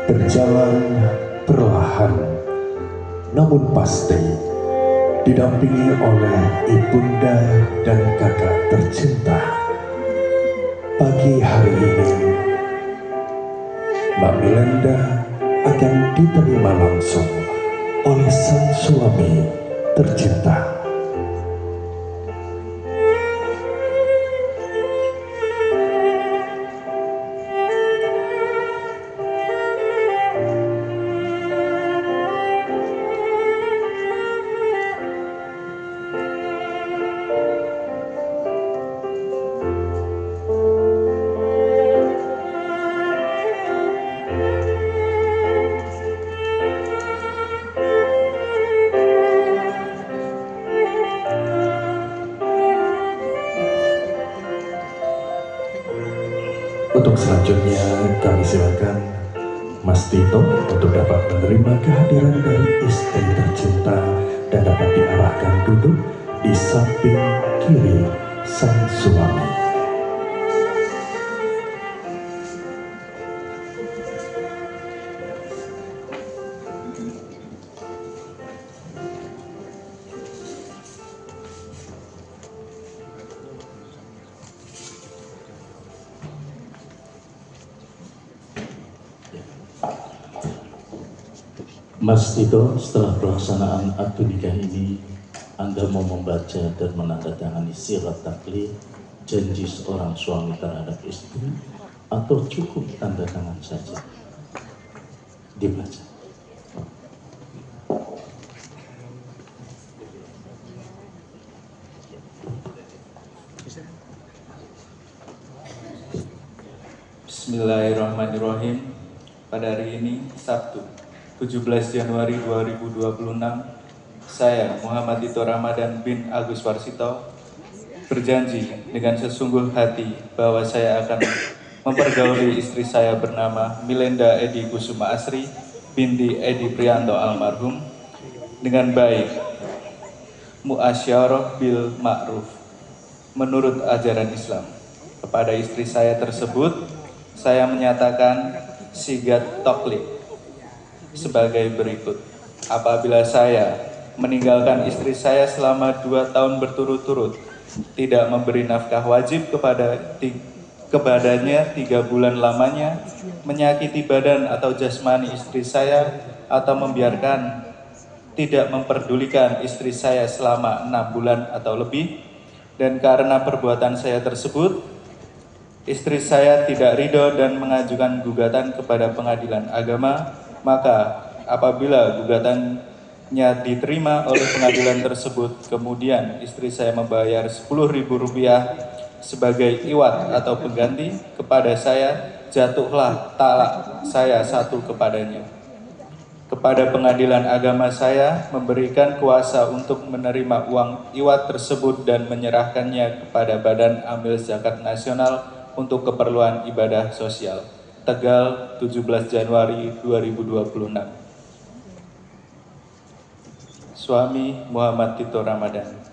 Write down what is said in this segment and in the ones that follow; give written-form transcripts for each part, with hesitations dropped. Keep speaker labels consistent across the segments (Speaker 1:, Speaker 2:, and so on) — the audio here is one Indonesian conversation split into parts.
Speaker 1: Berjalan perlahan namun pasti, didampingi oleh ibunda dan kakak tercinta. Pagi hari ini Mbak Milenda akan diterima langsung oleh sang suami tercinta. Untuk selanjutnya kami silakan Mas Tito untuk dapat menerima kehadiran dari istri tercinta dan dapat diarahkan duduk di samping kiri sang suami.
Speaker 2: Mas Tito, setelah pelaksanaan akad nikah ini, Anda mau membaca dan menandatangani sirat taklid janji seorang suami terhadap istri, atau cukup tanda tangan saja? Dibaca.
Speaker 3: Bismillahirrahmanirrahim. Pada hari ini, Sabtu, 17 Januari 2026, saya Muhammad Tito Ramadan bin Agus Warsito berjanji dengan sesungguh hati bahwa saya akan mempergauli istri saya bernama Milenda Edi Kusuma Asri binti Edi Prianto almarhum dengan baik, muasyarah bil ma'ruf, menurut ajaran Islam. Kepada istri saya tersebut, saya menyatakan sigat taklid sebagai berikut. Apabila saya meninggalkan istri saya selama 2 tahun berturut-turut, tidak memberi nafkah wajib kepadanya 3 bulan lamanya, menyakiti badan atau jasmani istri saya, atau membiarkan tidak memperdulikan istri saya selama 6 bulan atau lebih, dan karena perbuatan saya tersebut, istri saya tidak ridho dan mengajukan gugatan kepada pengadilan agama, maka apabila gugatannya diterima oleh pengadilan tersebut, kemudian istri saya membayar Rp10.000 sebagai iwat atau pengganti kepada saya, jatuhlah talak saya 1 kepadanya. Kepada pengadilan agama saya memberikan kuasa untuk menerima uang iwat tersebut dan menyerahkannya kepada Badan Amil Zakat Nasional untuk keperluan ibadah sosial. Tegal, 17 Januari 2026. Suami Muhammad Tito Ramadan.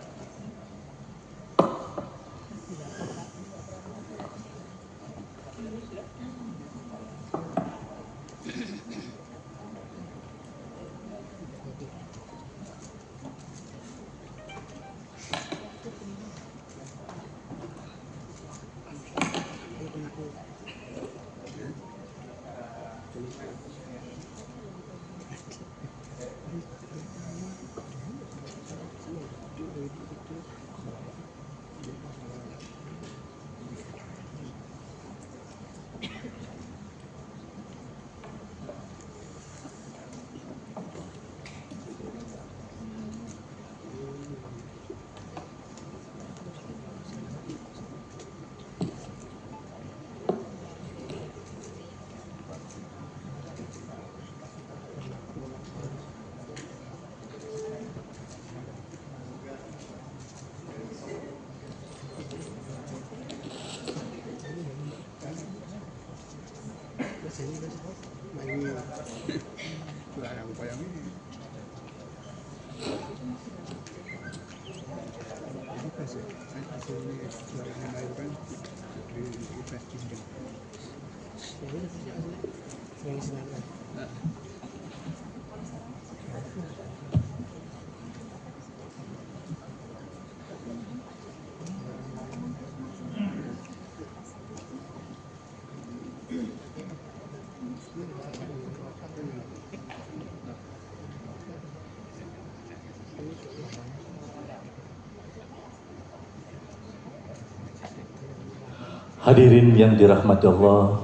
Speaker 2: Hadirin yang dirahmati Allah,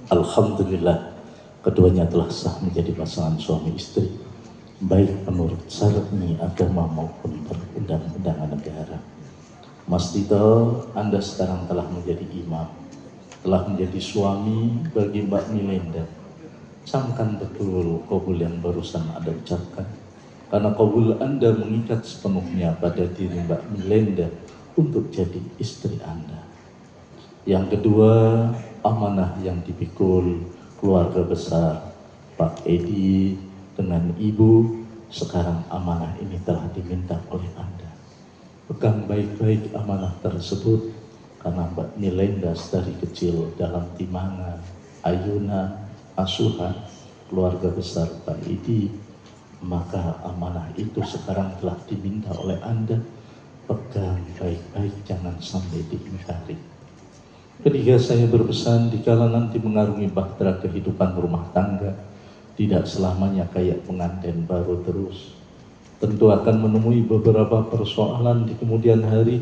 Speaker 2: alhamdulillah keduanya telah sah menjadi pasangan suami istri, baik menurut syar'i agama maupun perundang-undangan negara. Mas Tito, Anda sekarang telah menjadi imam, telah menjadi suami bagi Mbak Milenda. Camkan betul qabul yang barusan Anda ucapkan, karena qabul Anda mengikat sepenuhnya pada diri Mbak Milenda untuk jadi istri Anda. Yang kedua, amanah yang dipikul keluarga besar Pak Edi dengan Ibu, sekarang amanah ini telah diminta oleh Anda. Pegang baik-baik amanah tersebut, karena Mbak Milenda dari kecil dalam timangan, ayunan, asuhan keluarga besar Pak Edi, maka amanah itu sekarang telah diminta oleh Anda. Pegang baik-baik, jangan sampai diingkari. Ketiga, saya berpesan, dikala nanti mengarungi bahtera kehidupan rumah tangga, tidak selamanya kayak pengantin baru terus. Tentu akan menemui beberapa persoalan di kemudian hari.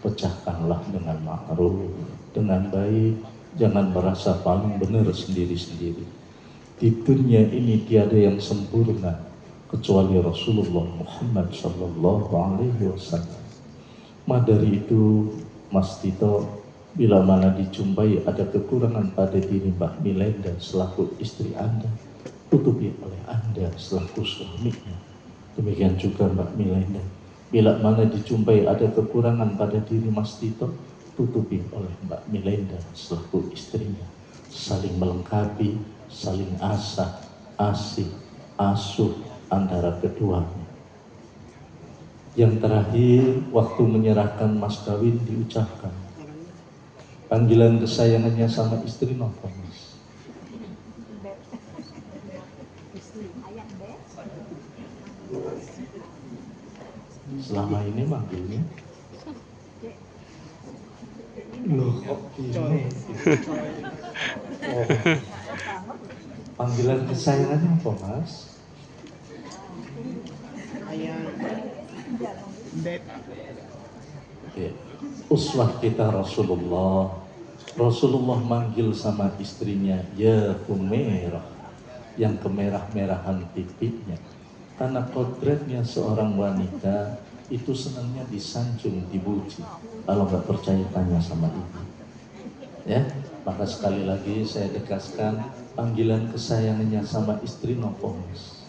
Speaker 2: Pecahkanlah dengan ma'ruf, dengan baik. Jangan merasa paling benar sendiri-sendiri. Di dunia ini tiada yang sempurna kecuali Rasulullah Muhammad SAW. Maka dari itu, Mas Tito, bila mana dijumpai ada kekurangan pada diri Mbak Milenda selaku istri Anda, tutupi oleh Anda selaku suaminya. Demikian juga Mbak Milenda, bila mana dijumpai ada kekurangan pada diri Mas Tito, tutupi oleh Mbak Milenda selaku istrinya. Saling melengkapi, saling asah, asih, asuh antara keduanya. Yang terakhir, waktu menyerahkan mas kawin diucapkan. Panggilan kesayangannya sama istri nopo, Mas? Selama ini manggilnya? Loh, kok gini? Oh. Panggilan kesayangannya apa, Mas? Oke. Uswah kita Rasulullah. Rasulullah manggil sama istrinya, ya Humairah, yang kemerah-merahan pipinya. Karena kodratnya seorang wanita itu senangnya disanjung, dipuji. Kalau nggak percaya tanya sama ibu. Ya, maka sekali lagi saya tegaskan, panggilan kesayangannya sama istri nopo, Mas?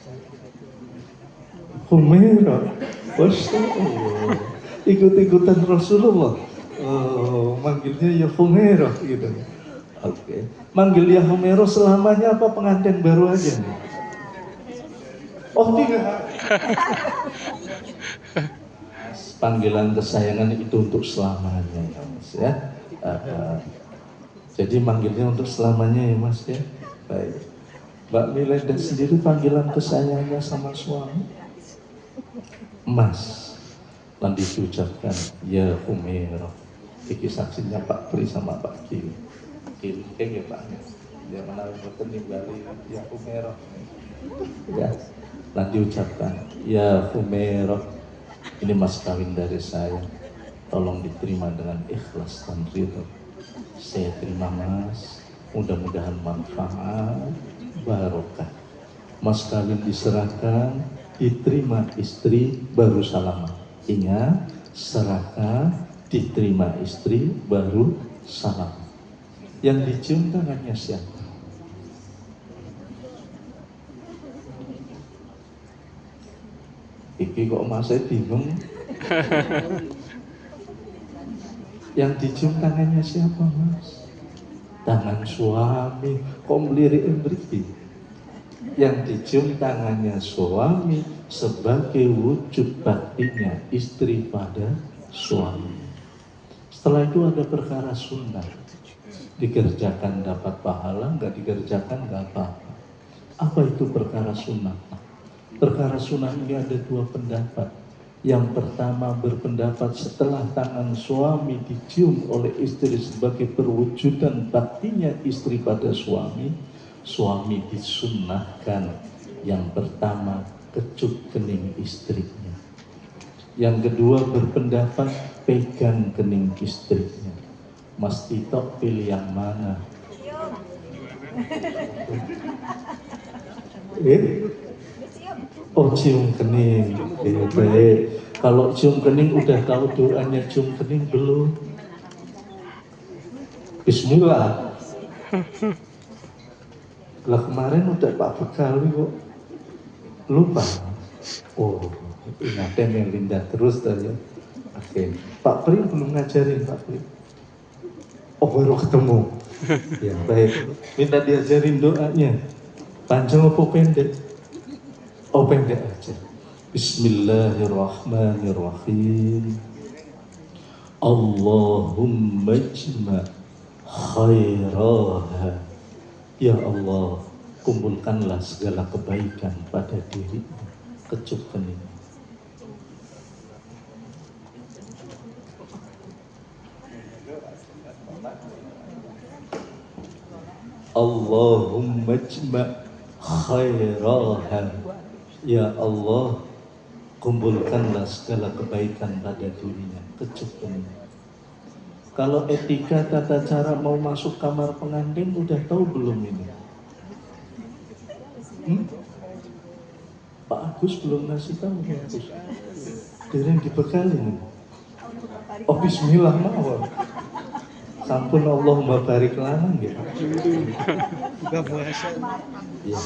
Speaker 2: Humairah. Wasyaallah. Ikut-ikutan Rasulullah. Oh, manggilnya ya Humairah gitu. Oke. Manggil ya Humairah selamanya apa pengantin baru aja nih? Oh tidak. Panggilan kesayangan itu untuk selamanya ya Mas ya. Jadi manggilnya untuk selamanya ya Mas ya. Baik. Mbak Milenda sendiri panggilan kesayangannya sama suami Mas. Nanti diucapkan ya Humairah. Iki saksinya Pak Pri sama Pak Kiri. Kiri ya Pak. Dia menaruh nimbali ya Humairah. Ya. Nanti ucapkan ya Humairah, ini mas kawin dari saya, tolong diterima dengan ikhlas dan ridho. Saya terima mas, mudah-mudahan manfaat barokah. Mas kawin diserahkan, diterima istri baru salaman. Ingat, serahkan, diterima istri baru salam. Yang dicium tangannya siapa? Iki kok masih bingung. Yang dicium tangannya siapa mas? Tangan suami. Kok melirik mriki? Yang dicium tangannya suami sebagai wujud baktinya istri pada suami. Setelah itu ada perkara sunnah. Dikerjakan dapat pahala, nggak dikerjakan nggak apa-apa. Apa itu perkara sunnah? Perkara sunnah ini ada dua pendapat. Yang pertama berpendapat setelah tangan suami dicium oleh istri sebagai perwujudan baktinya istri pada suami, suami disunnahkan yang pertama kecup kening istrinya. Yang kedua berpendapat pegang kening istrinya. Mas Tito pilih yang mana? Oh, cium kening. Baik. Kalau cium kening udah tahu doanya cium kening belum? Bismillah. Lah kemarin udah Pak Bekali kok lupa. Oh, ingatin yang Linda terus tadi. Oke. Pak Pri belum ngajarin Pak Pri. Oh, baru ketemu. Ya baik. Minta diajarin doanya. Panjang apa pendek? Oh, pendek aja. Bismillahirrahmanirrahim. Allahumma jma' khairaha. Ya Allah, kumpulkanlah segala kebaikan pada dirimu. Kecup kening. Allahumma jma' khairaha. Ya Allah, kumpulkanlah segala kebaikan pada dirinya. Kecup kening. Kalau etika tata cara mau masuk kamar pengantin udah tahu belum ini? Pak Agus belum ngasih tahu. Pak Agus dereng dibekali nih. Oh, bismillah mawon. Sampun Allahumma barik lanang ya.
Speaker 4: Buka puasa.
Speaker 2: Ya.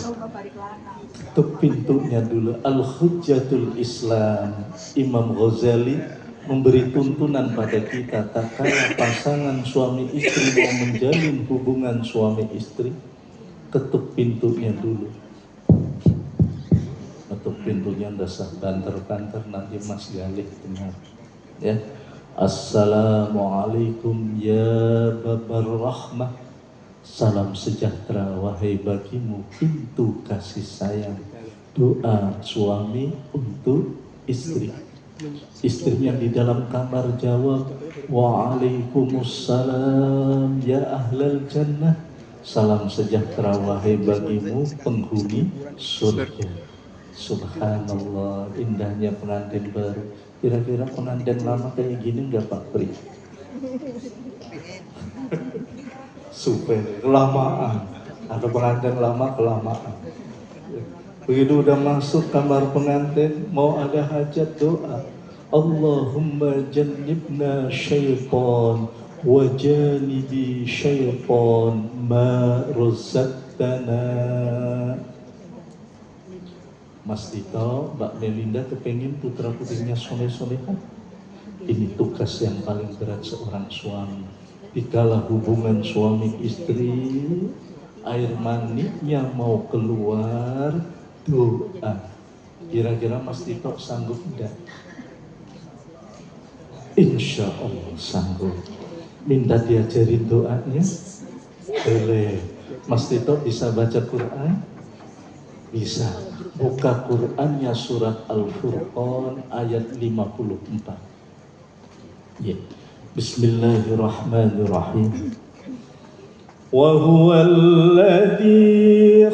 Speaker 2: Ketuk pintunya dulu. Al-Hujjatul Islam Imam Ghazali memberi tuntunan pada kita, tak kala pasangan suami istri mau menjalin hubungan suami istri, ketuk pintunya dulu. Ketuk pintunya dasar banter-banter nanti Mas Galih dengar. Ya. Assalamualaikum ya babar rahmah. Salam sejahtera wahai bagimu pintu kasih sayang. Doa suami untuk istri. Istrinya di dalam kamar jawab, waalaikumsalam ya ahlal jannah. Salam sejahtera wahai bagimu penghuni surga. Subhanallah, indahnya pengantin baru. Kira-kira pengantin lama kayak gini enggak Pak Pri? Super, kelamaan. Ada pengantin lama kelamaan. Begitu udah masuk kamar pengantin, mau ada hajat doa. Allahumma jannibna syaitan wa janibi syaitan ma razaqtana. Mas Tito, Mbak Melinda kepengin putra putrinya soleh-solehan. Ini tugas yang paling berat seorang suami. Dikala hubungan suami istri, air maninya mau keluar, doa. Kira-kira Mas Tito sanggup enggak? Insya Allah sanggup. Minta diajarin doanya? Boleh. Mas Tito bisa baca Quran? Bisa. Buka Qurannya surat Al-Furqan ayat 54. Ya. Bismillahirrahmanirrahim. Wa huwallazi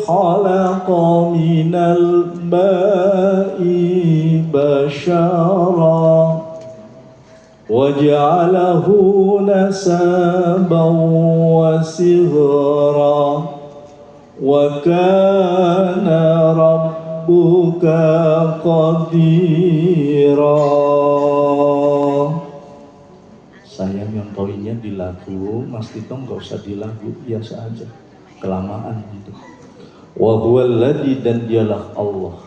Speaker 2: khalaqa minal ma'i basyara wa ja'alahu nasaban wa sighra wa kana rabbuka qadira. Saya nyontoinnya di lagu, Mas Tito nggak usah di lagu, biasa aja, kelamaan gitu. Wa huwallazi, dan dialah Allah,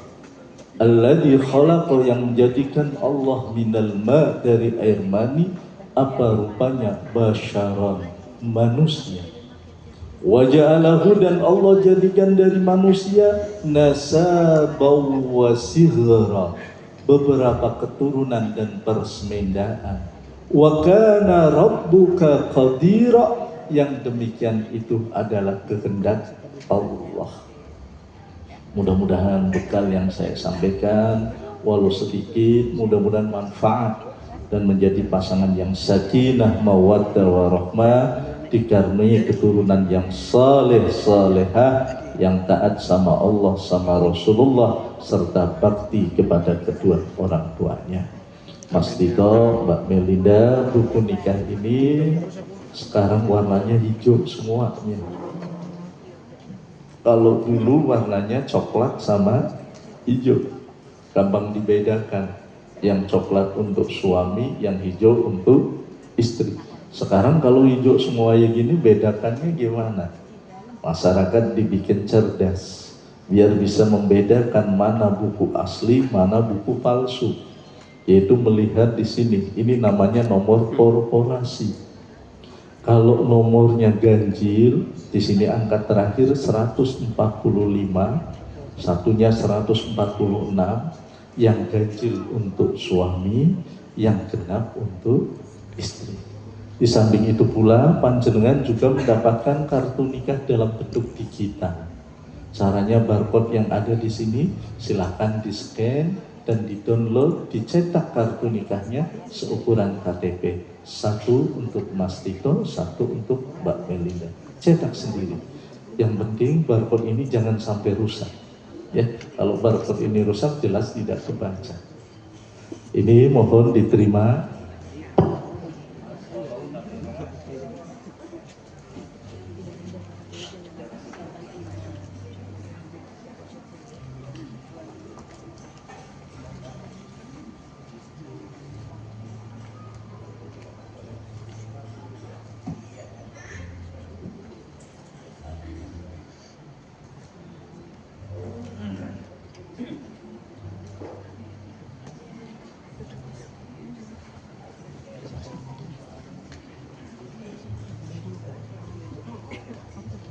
Speaker 2: alladzi khalaqa, yang menjadikan Allah minal ma, dari air mani, apa rupanya, basyaran, manusia. Wa ja'alahu, dan Allah jadikan dari manusia nasabaw wa sighra, beberapa keturunan dan persemendaan. Wa kana rabbuka qadira, yang demikian itu adalah kehendak Allah. Mudah-mudahan bekal yang saya sampaikan walau sedikit, mudah-mudahan manfaat dan menjadi pasangan yang sakinah mawaddah warahmah, dikaruniai keturunan yang saleh salehah, yang taat sama Allah sama Rasulullah, serta bakti kepada kedua orang tuanya. Mas Tito, Mbak Melinda, buku nikah ini sekarang warnanya hijau semuanya. Kalau dulu warnanya coklat sama hijau, gampang dibedakan. Yang coklat untuk suami, yang hijau untuk istri. Sekarang kalau hijau semuanya gini, bedakannya gimana? Masyarakat dibikin cerdas, biar bisa membedakan mana buku asli, mana buku palsu. Yaitu melihat di sini, ini namanya nomor korporasi. Kalau nomornya ganjil, di sini angka terakhir 145, satunya 146, yang ganjil untuk suami, yang genap untuk istri. Di samping itu pula, panjenengan juga mendapatkan kartu nikah dalam bentuk digital. Caranya barcode yang ada di sini, silahkan di-scan dan di-download, dicetak kartu nikahnya seukuran KTP. Satu untuk Mas Tito, satu untuk Mbak Melinda. Cetak sendiri. Yang penting barcode ini jangan sampai rusak. Ya, kalau barcode ini rusak jelas tidak kebaca. Ini mohon diterima